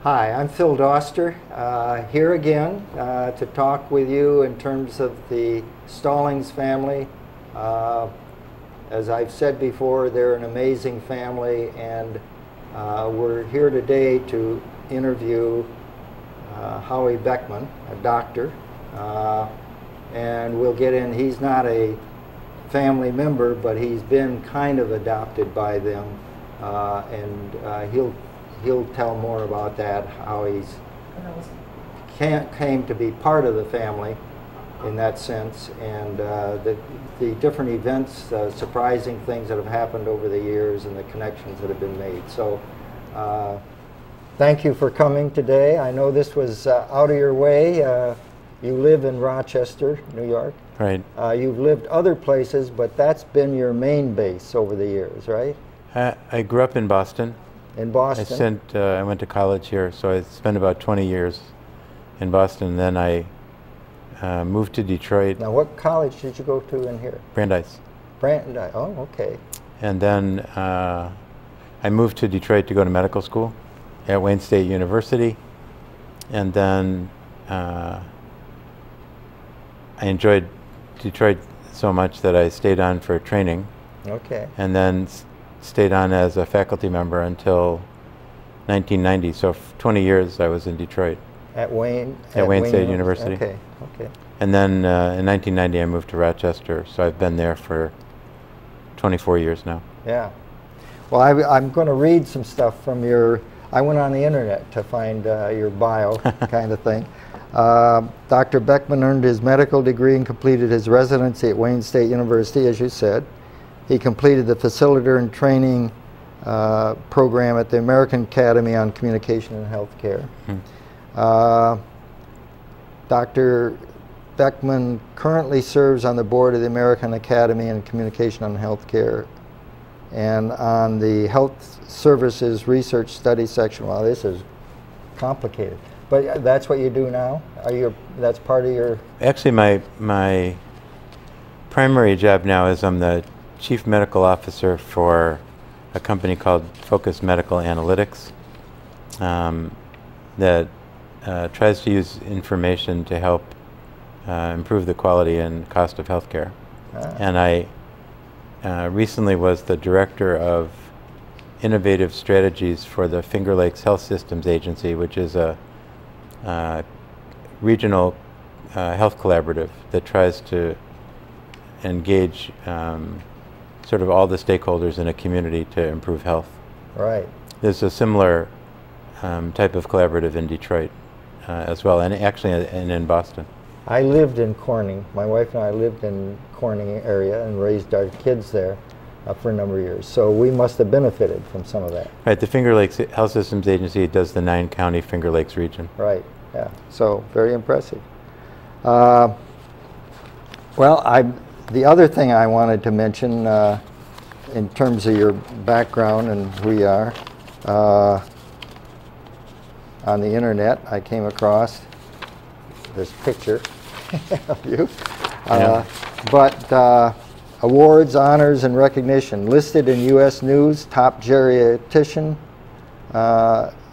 Hi, I'm Phil Doster, here again to talk with you in terms of the Stallings family. As I've said before, they're an amazing family, and we're here today to interview Howe Beckman, a doctor, and we'll get in. He's not a family member, but he's been kind of adopted by them, and he'll tell more about that, how he's came to be part of the family in that sense, and the different events, surprising things that have happened over the years, and the connections that have been made. So thank you for coming today. I know this was out of your way. You live in Rochester, New York. Right. You've lived other places, but that's been your main base over the years, right? I grew up in Boston. In Boston? I went to college here, so I spent about 20 years in Boston. Then I moved to Detroit. Now, what college did you go to in here? Brandeis. Brandeis, oh, okay. And then I moved to Detroit to go to medical school at Wayne State University. And then I enjoyed Detroit so much that I stayed on for training. Okay. And then stayed on as a faculty member until 1990. So for 20 years I was in Detroit. At Wayne? At Wayne State University. Okay, okay. And then in 1990 I moved to Rochester, so I've been there for 24 years now. Yeah. Well, I'm going to read some stuff from I went on the internet to find your bio kind of thing. Dr. Beckman earned his medical degree and completed his residency at Wayne State University, as you said. He completed the Facilitator and Training program at the American Academy on Communication and Healthcare. Dr. Beckman currently serves on the board of the American Academy on Communication and Healthcare and on the Health Services Research Study section. Wow, this is complicated. But that's what you do now? That's part of your... Actually, my primary job now is I'm the Chief Medical Officer for a company called Focus Medical Analytics that tries to use information to help improve the quality and cost of healthcare. And I recently was the director of innovative strategies for the Finger Lakes Health Systems Agency, which is a regional health collaborative that tries to engage sort of all the stakeholders in a community to improve health. Right. There's a similar type of collaborative in Detroit as well, and actually in Boston. I lived in Corning. My wife and I lived in Corning area and raised our kids there for a number of years. So we must have benefited from some of that. Right. The Finger Lakes Health Systems Agency does the 9-county Finger Lakes region. Right. Yeah. So very impressive. Well, the other thing I wanted to mention in terms of your background and who you are, on the internet I came across this picture of you. But awards, honors, and recognition listed in U.S. News, top geriatrician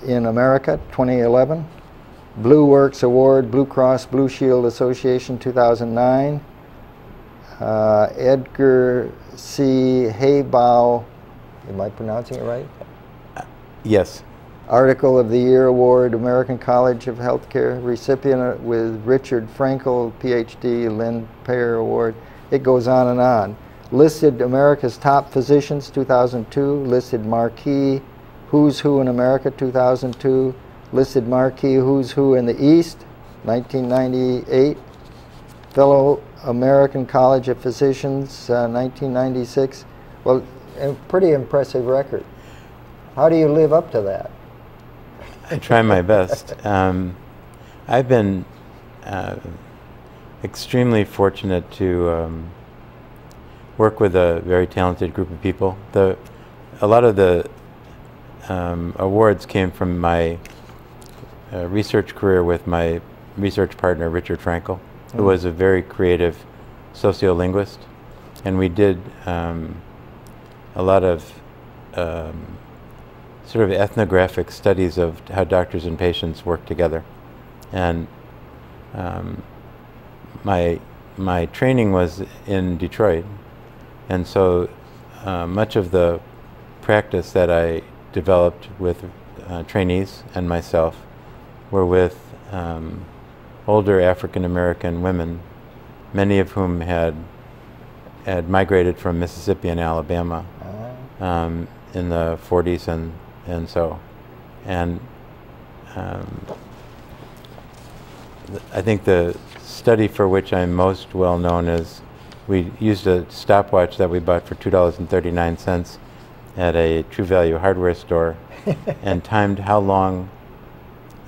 in America, 2011. Blue Works Award, Blue Cross Blue Shield Association, 2009. Edgar C. Haybow, am I pronouncing it right? Yes. Article of the Year Award, American College of Healthcare recipient with Richard Frankel, PhD, Lynn Payer Award. It goes on and on. Listed America's Top Physicians, 2002. Listed Marquee Who's Who in America, 2002. Listed Marquee Who's Who in the East, 1998. Fellow American College of Physicians, 1996. Well, a pretty impressive record. How do you live up to that? I try my best. I've been extremely fortunate to work with a very talented group of people. A lot of the awards came from my research career with my research partner, Richard Frankel, who was a very creative sociolinguist. And we did a lot of sort of ethnographic studies of how doctors and patients work together. And my training was in Detroit, and so much of the practice that I developed with trainees and myself were with older African American women, many of whom had migrated from Mississippi and Alabama in the 40s and so. And I think the study for which I'm most well known is we used a stopwatch that we bought for $2.39 at a True Value hardware store and timed how long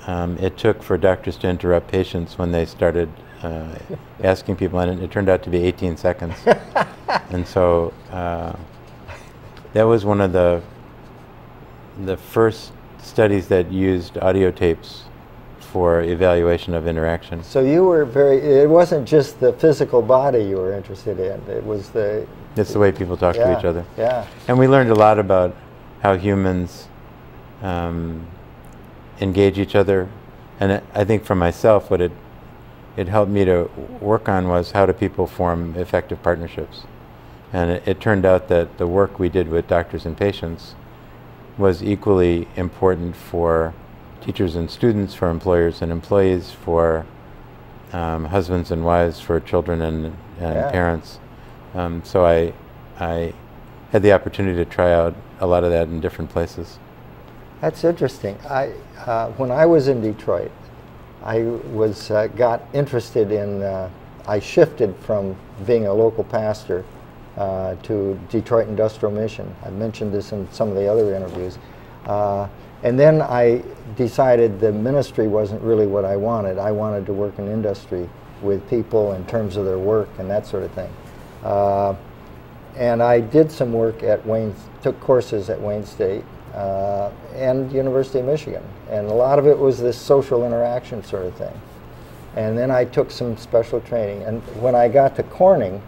it took for doctors to interrupt patients when they started asking people, and it turned out to be 18 seconds. And so that was one of the first studies that used audio tapes for evaluation of interaction. So you were it wasn't just the physical body you were interested in, it was it's the way people talk to each other. Yeah. And we learned a lot about how humans engage each other. And I think for myself, what it helped me to work on was how do people form effective partnerships. And it turned out that the work we did with doctors and patients was equally important for teachers and students, for employers and employees, for husbands and wives, for children and parents. So I had the opportunity to try out a lot of that in different places. That's interesting. When I was in Detroit, I got interested in, I shifted from being a local pastor to Detroit Industrial Mission. I mentioned this in some of the other interviews. And then I decided the ministry wasn't really what I wanted. I wanted to work in industry with people in terms of their work and that sort of thing. And I did some work at Wayne, took courses at Wayne State and University of Michigan. And a lot of it was this social interaction sort of thing. And then I took some special training. And when I got to Corning,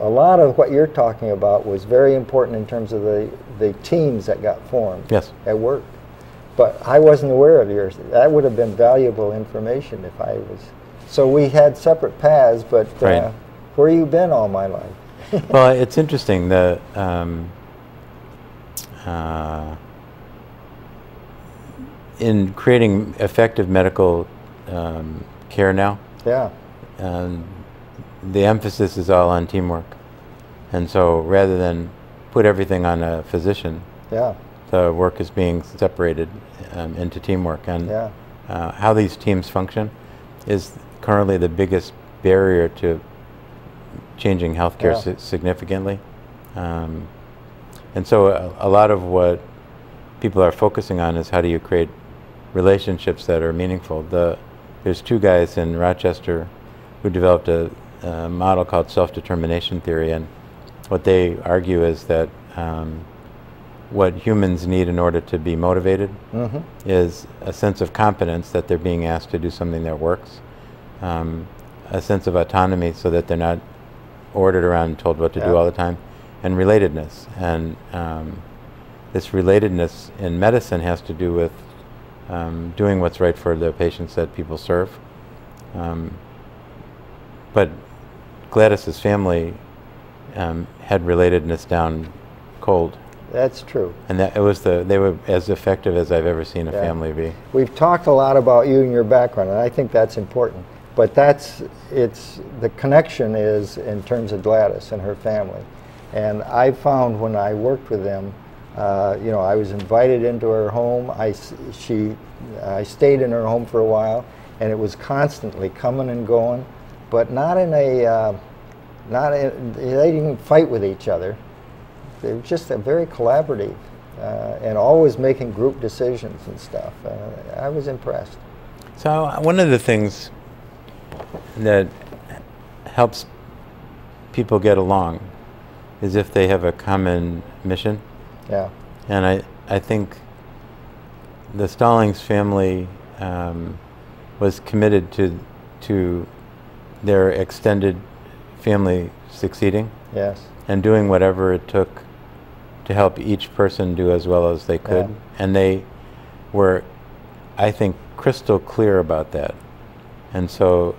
a lot of what you're talking about was very important in terms of the teams that got formed at work. But I wasn't aware of yours. That would have been valuable information if I was. So we had separate paths, but where you been all my life? Well, it's interesting. In creating effective medical care now, the emphasis is all on teamwork. And so rather than put everything on a physician, the work is being separated into teamwork. And how these teams function is currently the biggest barrier to changing healthcare significantly. And so a lot of what people are focusing on is how do you create relationships that are meaningful. There's two guys in Rochester who developed a model called self-determination theory, and what they argue is that what humans need in order to be motivated is a sense of competence that they're being asked to do something that works, a sense of autonomy so that they're not ordered around and told what to do all the time, and relatedness. And this relatedness in medicine has to do with doing what's right for the patients that people serve. But Gladys's family had relatedness down cold. That's true. And that they were as effective as I've ever seen a family be. We've talked a lot about you and your background, and I think that's important. But the connection is in terms of Gladys and her family. And I found when I worked with them, you know, I was invited into her home. I stayed in her home for a while, and it was constantly coming and going, but not in a, they didn't even fight with each other. They were just very collaborative and always making group decisions and stuff. I was impressed. So one of the things that helps people get along is if they have a common mission. Yeah. And I think the Stallings family was committed to their extended family succeeding. Yes. And doing whatever it took to help each person do as well as they could. Yeah. And they were, I think, crystal clear about that. And so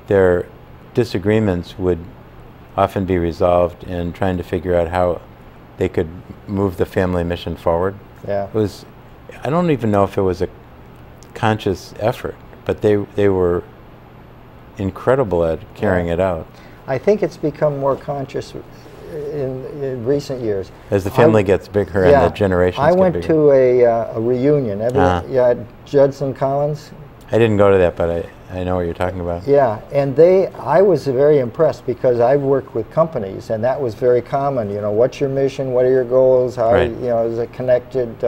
their disagreements would often be resolved in trying to figure out how they could move the family mission forward. Yeah. It was, I don't even know if it was a conscious effort, but they were incredible at carrying it out. I think it's become more conscious in recent years. As the family gets bigger and the generations I get went bigger. to a reunion. Yeah, Judson Collins. I didn't go to that, but I know what you're talking about. Yeah, and I was very impressed because I've worked with companies, and that was very common. You know, what's your mission? What are your goals? How Right. you know, is it connected?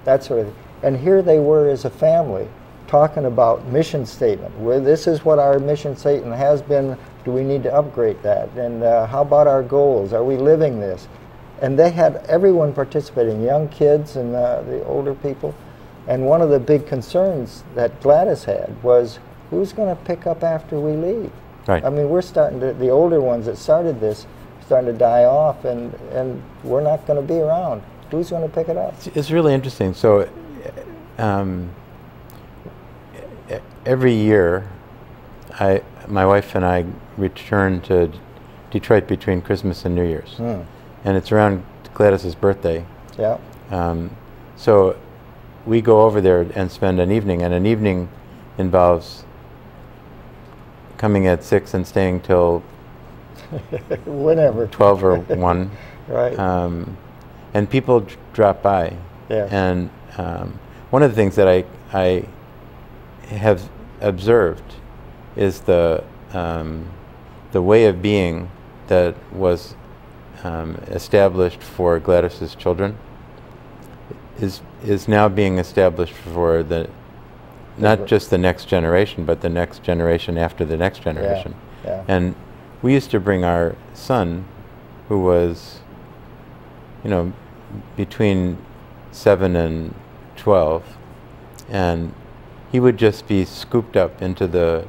That sort of thing. And here they were as a family talking about mission statement. Where this is what our mission statement has been. Do we need to upgrade that? And how about our goals? Are we living this? And they had everyone participating, young kids and the older people. And one of the big concerns that Gladys had was, who's going to pick up after we leave? Right. I mean, we're starting to, the older ones that started this, starting to die off, and we're not going to be around. Who's going to pick it up? It's really interesting. So every year, my wife and I return to Detroit between Christmas and New Year's. Mm. And it's around Gladys's birthday. Yeah. So we go over there and spend an evening, and an evening involves coming at 6 and staying till whenever 12 or 1. Right. And people drop by. Yeah. And one of the things that I have observed is the way of being that was established for Gladys's children is now being established for not just the next generation, but the next generation after the next generation. Yeah. Yeah. And we used to bring our son, who was, you know, between 7 and 12, and he would just be scooped up into the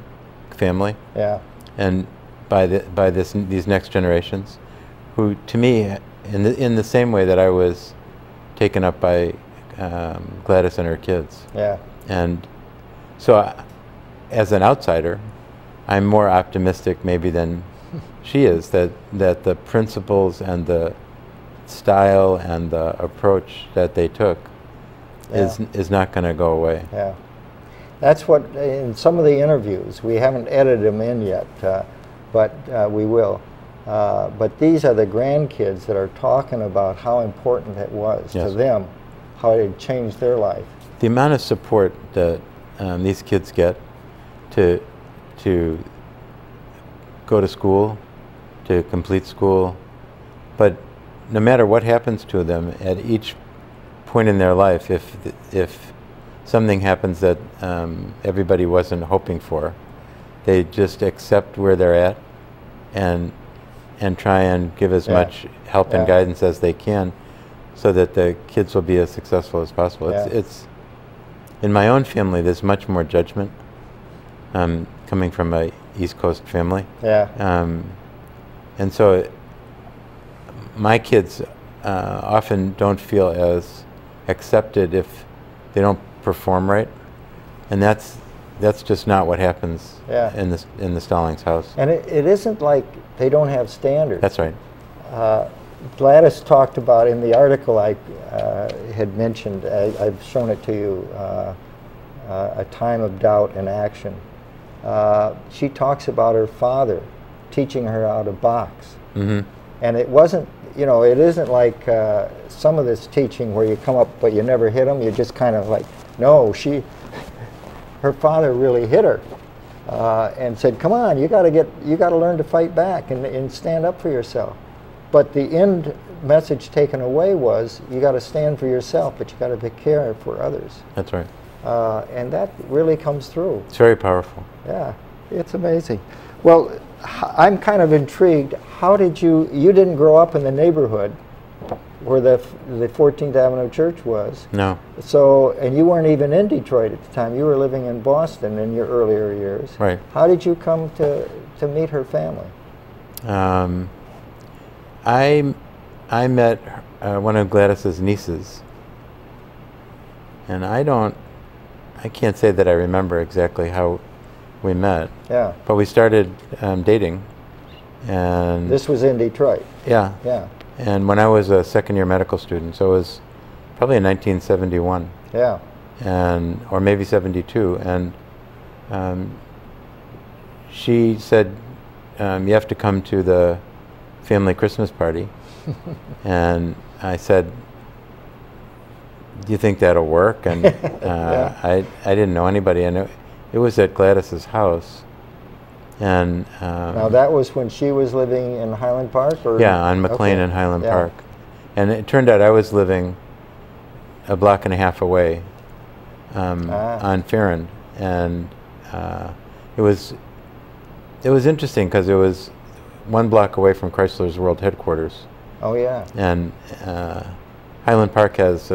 family. Yeah. And by these next generations, who to me, in the same way that I was taken up by Gladys and her kids. Yeah. And so, as an outsider, I'm more optimistic maybe than she is that the principles and the style and the approach that they took is not going to go away. Yeah. That's what, in some of the interviews, we haven't edited them in yet, but we will. But these are the grandkids that are talking about how important it was to them, how it had changed their life. The amount of support that these kids get to go to school, to complete school, but no matter what happens to them at each point in their life, if something happens that everybody wasn't hoping for, they just accept where they're at and try and give as much help and guidance as they can, so that the kids will be as successful as possible. It's in my own family, there's much more judgment coming from a East Coast family. Yeah. And so my kids often don't feel as accepted if they don't perform right, and that's just not what happens in the Stallings house. And it isn't like they don't have standards. That's right. Gladys talked about in the article I had mentioned, I've shown it to you, A Time of Doubt and Action. She talks about her father teaching her how to box. Mm-hmm. And it wasn't, you know, it isn't like some of this teaching where you come up but you never hit them. You just kind of like, no, her father really hit her and said, come on, you got to learn to fight back and stand up for yourself. But the end message taken away was, you got to stand for yourself, but you got to take care for others. That's right. And that really comes through. It's very powerful. Yeah, it's amazing. Well, I'm kind of intrigued. How did you didn't grow up in the neighborhood where the 14th Avenue Church was. No. So, and you weren't even in Detroit at the time. You were living in Boston in your earlier years. Right. How did you come to meet her family? I I met one of Gladys's nieces, and I can't say that I remember exactly how we met. Yeah. But we started dating, and This was in Detroit. yeah. Yeah. And when I was a second-year medical student, so it was probably in 1971. Yeah. Or maybe 72, and she said, you have to come to the family Christmas party. And I said, do you think that'll work? And I didn't know anybody, and it was at Gladys's house. And now that was when she was living in Highland Park? Or? Yeah, on McLean and Highland Yeah. Park. And it turned out I was living a block and a half away on Farron, and it was interesting because it was 1 block away from Chrysler's world headquarters. Oh yeah. And Highland Park has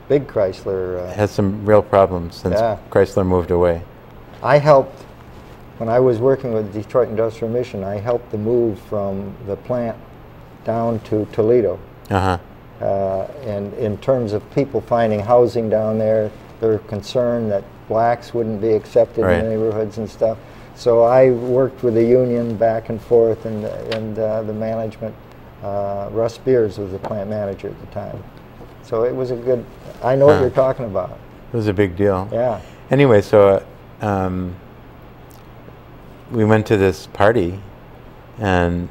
Big Chrysler. has some real problems since Chrysler moved away. I helped, when I was working with Detroit Industrial Mission, I helped the move from the plant down to Toledo. Uh-huh. And in terms of people finding housing down there, they're concerned that blacks wouldn't be accepted in the neighborhoods and stuff. So I worked with the union back and forth, and the management. Russ Beers was the plant manager at the time. So it was a good, I know what you're talking about. It was a big deal. Yeah. Anyway, so we went to this party, and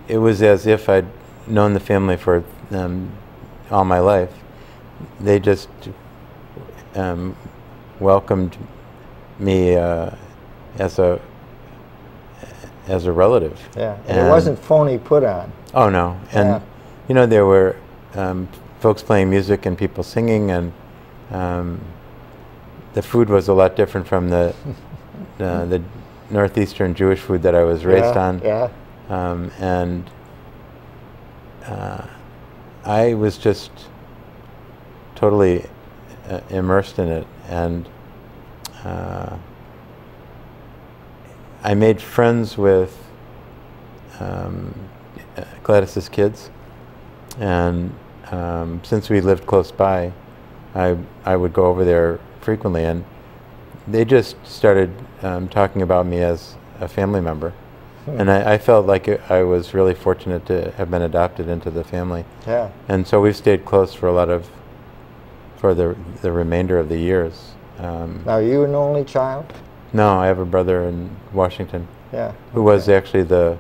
it was as if I'd known the family for all my life. They just welcomed me as a relative. Yeah, and it wasn't phony put on. Oh no, and you know, there were folks playing music and people singing, and the food was a lot different from the northeastern Jewish food that I was raised on. Yeah. And I was just totally immersed in it, and I made friends with Gladys's kids, and since we lived close by, I would go over there frequently, and they just started talking about me as a family member. And I felt like I was really fortunate to have been adopted into the family. Yeah. And so we've stayed close for the remainder of the years. Now, are you an only child? No, I have a brother in Washington. Yeah. Who was actually the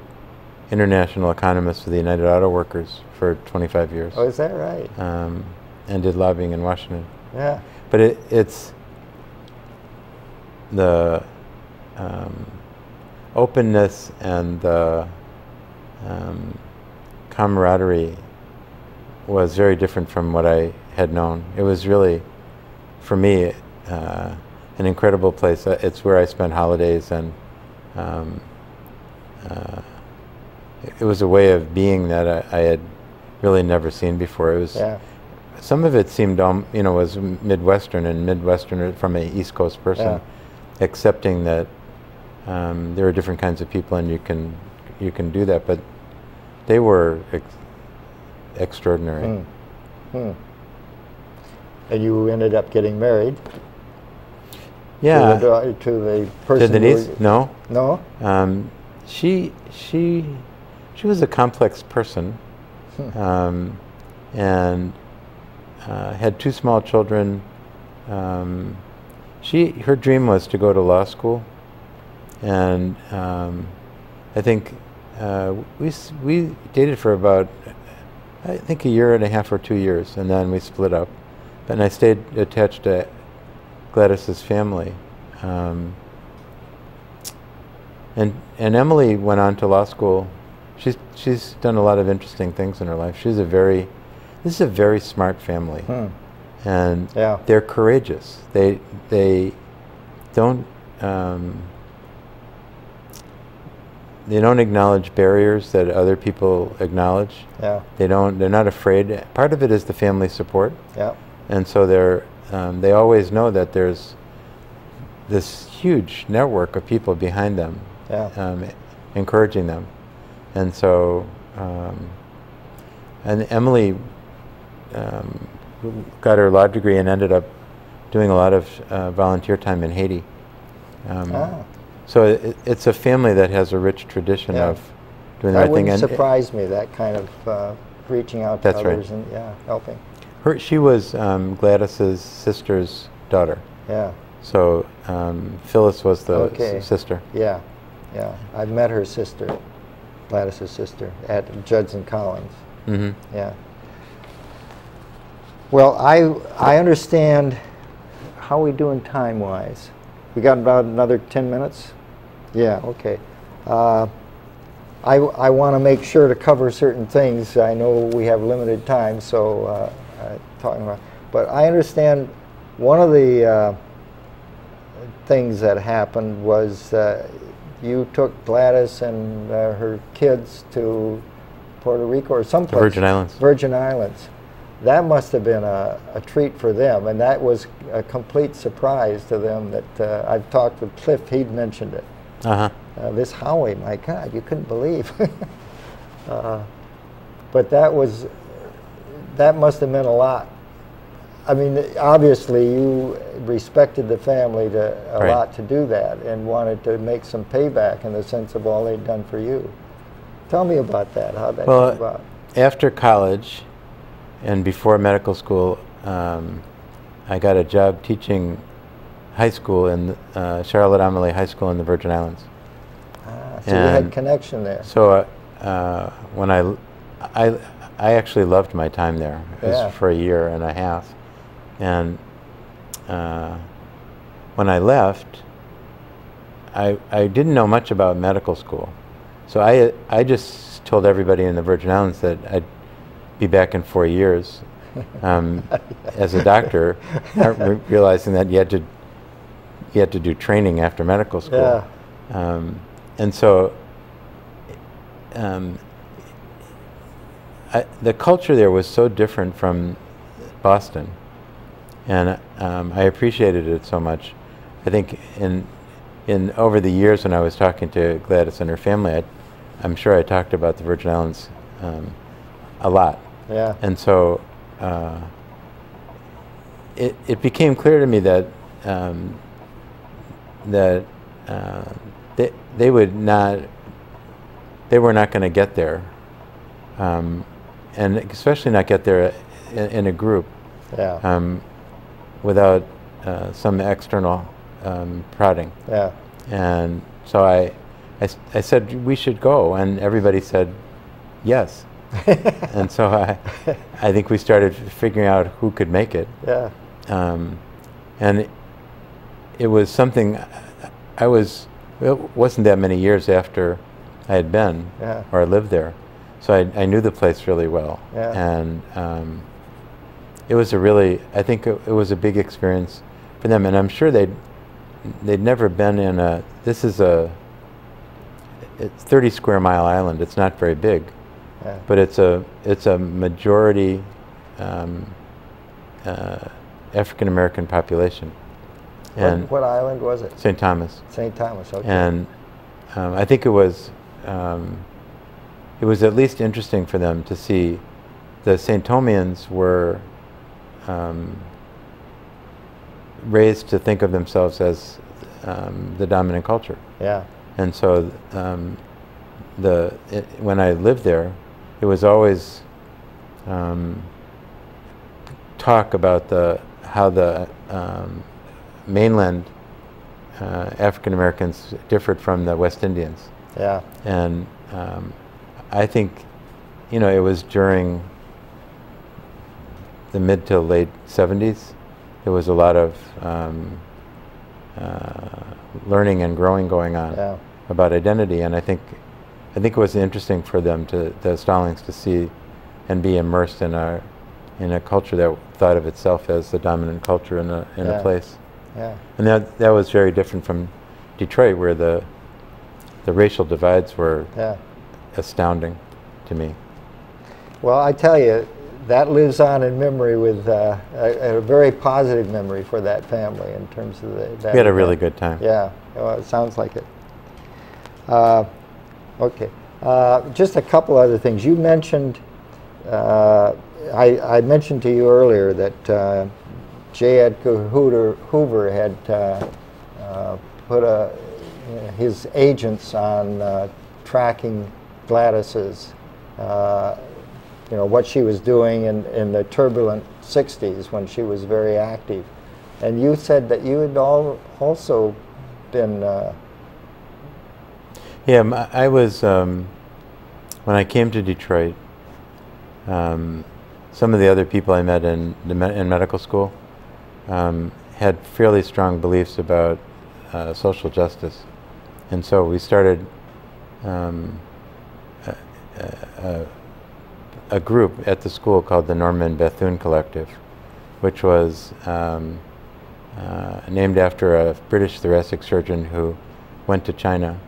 international economist for the United Auto Workers for 25 years. Oh, is that right? And did lobbying in Washington. Yeah. But it's the openness and the camaraderie was very different from what I had known. It was really, for me, an incredible place. It's where I spent holidays, and it was a way of being that I had really never seen before. It was some of it seemed, was Midwestern from an East Coast person, accepting that there are different kinds of people, and you can do that. But they were extraordinary. And you ended up getting married. Yeah. To the person. To Denise? No. No. She was a complex person, and had 2 small children. Her dream was to go to law school, and I think we dated for about, I think, 1.5 years or 2 years, and then we split up. And I stayed attached to Gladys's family. And Emily went on to law school. She's done a lot of interesting things in her life. This is a very smart family, and they're courageous. They don't acknowledge barriers that other people acknowledge. Yeah. They're not afraid. Part of it is the family support. Yeah. And so they always know that there's this huge network of people behind them, encouraging them. And so, and Emily got her law degree and ended up doing a lot of volunteer time in Haiti. So it's a family that has a rich tradition of doing the right thing. That wouldn't surprise me, that kind of reaching out to others and helping. She was Gladys's sister's daughter. Yeah. So Phyllis was the sister. Yeah, yeah. I've met her sister, Gladys's sister, at Judson Collins. Mm-hmm. Yeah. Well, I understand. How are we doing time-wise? We got about another 10 minutes? Yeah, okay. I want to make sure to cover certain things. I know we have limited time, so talking about. But I understand one of the things that happened was you took Gladys and her kids to Puerto Rico or someplace. The Virgin Islands. Virgin Islands. That must have been a treat for them, and that was a complete surprise to them. That I've talked with Cliff; he'd mentioned it. This Howe, my God, you couldn't believe. But that must have meant a lot. I mean, obviously, you respected the family a lot to do that, and wanted to make some payback in the sense of all they'd done for you. Tell me about that. How that came about. After college. And before medical school, I got a job teaching high school in Charlotte Amalie High School in the Virgin Islands. So you had connection there. So when I actually loved my time there. It was for a year and a half. And when I left, I didn't know much about medical school. So I just told everybody in the Virgin Islands that I'd be back in 4 years as a doctor, realizing that you had to do training after medical school. And so the culture there was so different from Boston, and I appreciated it so much. I think in over the years when I was talking to Gladys and her family, I'm sure I talked about the Virgin Islands a lot. Yeah. And so it became clear to me that they were not going to get there, and especially not get there in a group, without some external prodding. Yeah. And so I said we should go, and everybody said yes. And so I think we started figuring out who could make it. Yeah. And it was something it wasn't that many years after I had been or lived there. So I knew the place really well. Yeah. And it was I think it was a big experience for them. And I'm sure they'd never been in it's 30 square mile island. It's not very big. Yeah. But it's a majority African American population. And what island was it? St. Thomas. St. Thomas. Okay. And I think it was at least interesting for them to see the St. Thomians were raised to think of themselves as the dominant culture. Yeah. And so when I lived there, it was always talk about how the mainland African Americans differed from the West Indians. Yeah. And I think, it was during the mid to late 70s. There was a lot of learning and growing going on about identity, and I think it was interesting for them, the Stallings, to see and be immersed in a culture that thought of itself as the dominant culture in a place. Yeah. And that was very different from Detroit, where the racial divides were astounding to me. Well, I tell you, that lives on in memory with a very positive memory for that family in terms of that. We had a really good time. Yeah, well, it sounds like it. Okay. Just a couple other things. You mentioned, I mentioned to you earlier that J. Edgar Hoover had put his agents on tracking Gladys's, what she was doing in the turbulent 60s when she was very active. And you said that you had also been... Yeah, I was, when I came to Detroit, some of the other people I met in medical school had fairly strong beliefs about social justice. And so we started a group at the school called the Norman Bethune Collective, which was named after a British thoracic surgeon who went to China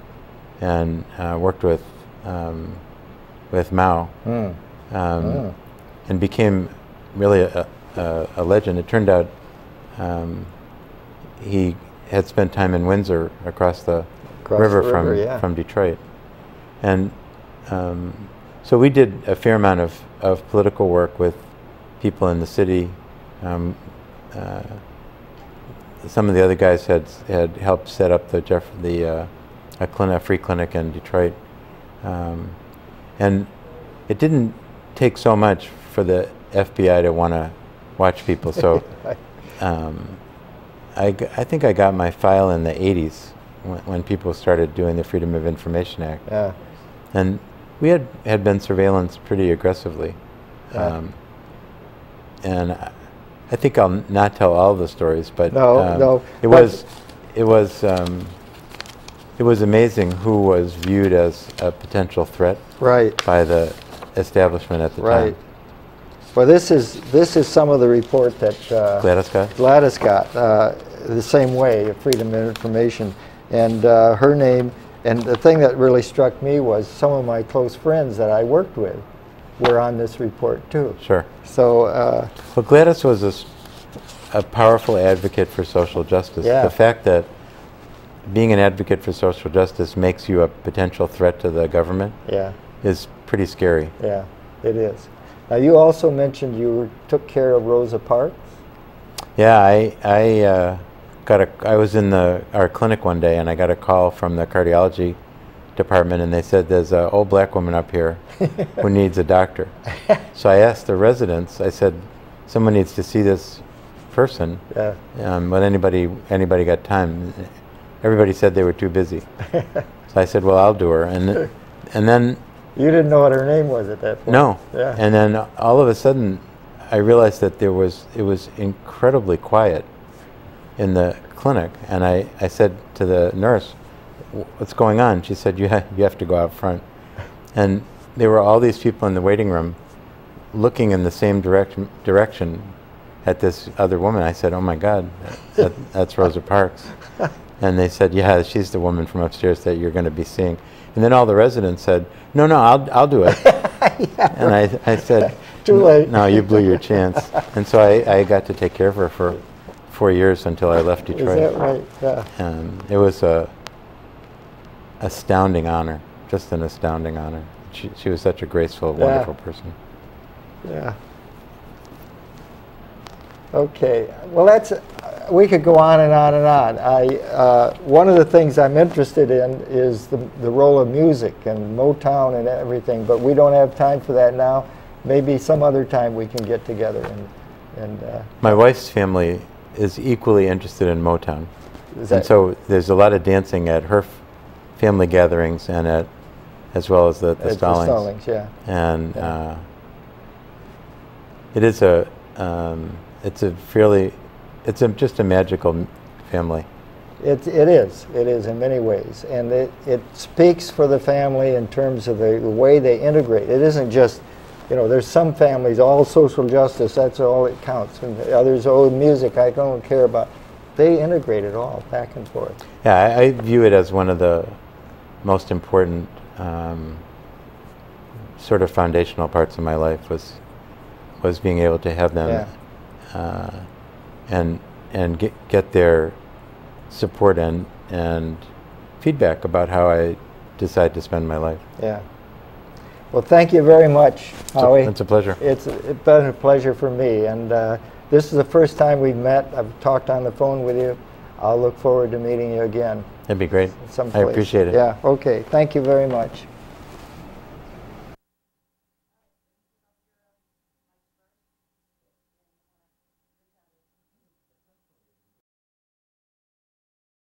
and worked with Mao, and became really a legend. It turned out he had spent time in Windsor across the river from Detroit, and so we did a fair amount of political work with people in the city. Some of the other guys had helped set up a free clinic in Detroit, and it didn't take so much for the FBI to want to watch people. So I think I got my file in the 80s when people started doing the Freedom of Information Act. Yeah. And we had been surveillanced pretty aggressively. Yeah. And I think I'll not tell all the stories, but it was amazing who was viewed as a potential threat by the establishment at the time. Well, this is some of the report that Gladys got the same way, Freedom of Information, and her name. And the thing that really struck me was some of my close friends that I worked with were on this report too. Sure. So, well, Gladys was a powerful advocate for social justice. Yeah. The fact that being an advocate for social justice makes you a potential threat to the government is pretty scary. Yeah, it is. Now, you also mentioned you took care of Rosa Parks. Yeah, I was in our clinic one day, and I got a call from the cardiology department, and they said there's an old black woman up here who needs a doctor. So I asked the residents. I said, someone needs to see this person. Yeah. But anybody got time? Everybody said they were too busy. So I said, well, I'll do her. And then you didn't know what her name was at that point. No. Yeah. And then all of a sudden, I realized that it was incredibly quiet in the clinic, and I said to the nurse, what's going on? She said, you have to go out front. And there were all these people in the waiting room looking in the same direction at this other woman. I said, oh my God, that's Rosa Parks. And they said, yeah, she's the woman from upstairs that you're going to be seeing. And then all the residents said, no, I'll do it. Yeah, and I said, too late. No, you blew your chance. And so I got to take care of her for 4 years until I left Detroit. Is that right? Yeah. And it was a astounding honor, just an astounding honor. She was such a graceful, wonderful person. Yeah. Okay. Well, we could go on and on and on. One of the things I'm interested in is the role of music and Motown and everything, but we don't have time for that now. Maybe some other time we can get together and my wife's family is equally interested in Motown, and so there's a lot of dancing at her family gatherings and as well as the Stallings. The Stallings, yeah. And it is just a magical family. It is in many ways, and it speaks for the family in terms of the way they integrate. It isn't just, there's some families, all social justice, that's all it counts, and others, music, I don't care about. They integrate it all back and forth. Yeah, I view it as one of the most important sort of foundational parts of my life was being able to have them and get their support and feedback about how I decide to spend my life. Yeah. Well, thank you very much, Howie. It's a pleasure. It's been a pleasure for me. And this is the first time we've met. I've talked on the phone with you. I'll look forward to meeting you again. That'd be great. Someplace. I appreciate it. Yeah, okay. Thank you very much.